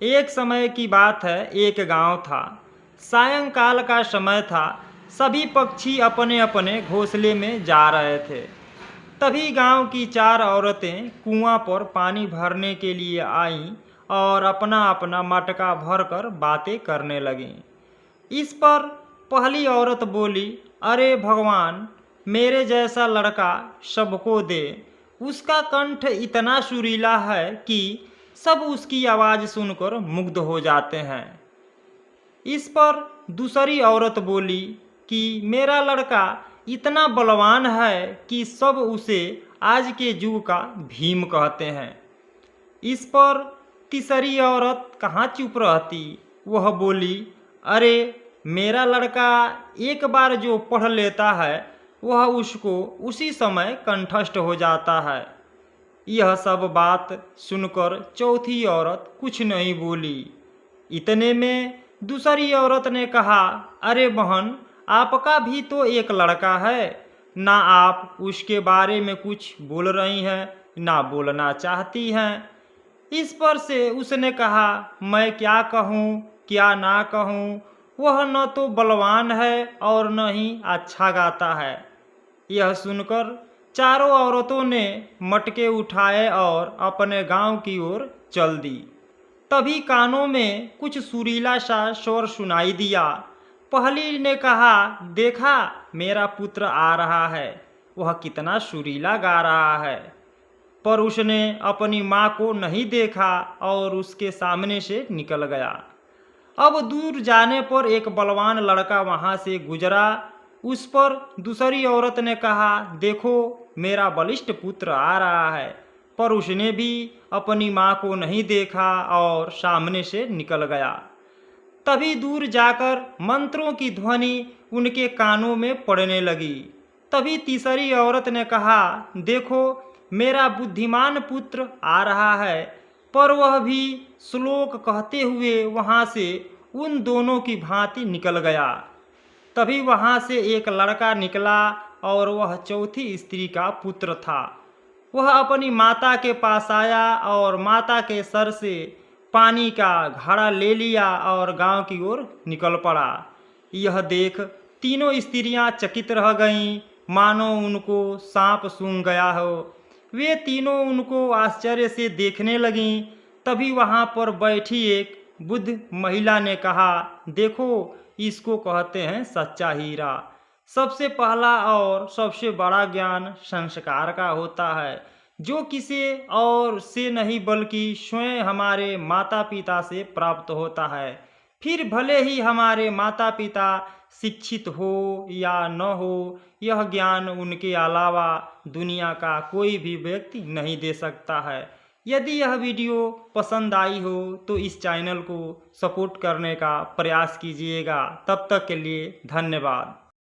एक समय की बात है, एक गांव था। सायंकाल का समय था। सभी पक्षी अपने अपने घोंसले में जा रहे थे। तभी गांव की चार औरतें कुआं पर पानी भरने के लिए आईं और अपना अपना मटका भरकर बातें करने लगीं। इस पर पहली औरत बोली, अरे भगवान, मेरे जैसा लड़का सबको दे। उसका कंठ इतना सुरीला है कि सब उसकी आवाज़ सुनकर मुग्ध हो जाते हैं। इस पर दूसरी औरत बोली कि मेरा लड़का इतना बलवान है कि सब उसे आज के युग का भीम कहते हैं। इस पर तीसरी औरत कहाँ चुप रहती, वह बोली, अरे मेरा लड़का एक बार जो पढ़ लेता है वह उसको उसी समय कंठस्थ हो जाता है। यह सब बात सुनकर चौथी औरत कुछ नहीं बोली। इतने में दूसरी औरत ने कहा, अरे बहन, आपका भी तो एक लड़का है, ना आप उसके बारे में कुछ बोल रही हैं ना बोलना चाहती हैं। इस पर से उसने कहा, मैं क्या कहूँ क्या ना कहूँ, वह न तो बलवान है और न ही अच्छा गाता है। यह सुनकर चारों औरतों ने मटके उठाए और अपने गांव की ओर चल दी। तभी कानों में कुछ सुरीला सा शोर सुनाई दिया। पहली ने कहा, देखा, मेरा पुत्र आ रहा है, वह कितना सुरीला गा रहा है। पर उसने अपनी माँ को नहीं देखा और उसके सामने से निकल गया। अब दूर जाने पर एक बलवान लड़का वहाँ से गुजरा। उस पर दूसरी औरत ने कहा, देखो, मेरा बलिष्ठ पुत्र आ रहा है। पर उसने भी अपनी माँ को नहीं देखा और सामने से निकल गया। तभी दूर जाकर मंत्रों की ध्वनि उनके कानों में पड़ने लगी। तभी तीसरी औरत ने कहा, देखो, मेरा बुद्धिमान पुत्र आ रहा है। पर वह भी श्लोक कहते हुए वहाँ से उन दोनों की भांति निकल गया। तभी वहाँ से एक लड़का निकला और वह चौथी स्त्री का पुत्र था। वह अपनी माता के पास आया और माता के सर से पानी का घड़ा ले लिया और गांव की ओर निकल पड़ा। यह देख तीनों स्त्रियां चकित रह गईं, मानो उनको सांप सूंघ गया हो। वे तीनों उनको आश्चर्य से देखने लगीं। तभी वहाँ पर बैठी एक बुद्ध महिला ने कहा, देखो, इसको कहते हैं सच्चा हीरा। सबसे पहला और सबसे बड़ा ज्ञान संस्कार का होता है, जो किसी और से नहीं बल्कि स्वयं हमारे माता पिता से प्राप्त होता है। फिर भले ही हमारे माता पिता शिक्षित हो या न हो, यह ज्ञान उनके अलावा दुनिया का कोई भी व्यक्ति नहीं दे सकता है। यदि यह वीडियो पसंद आई हो तो इस चैनल को सपोर्ट करने का प्रयास कीजिएगा। तब तक के लिए धन्यवाद।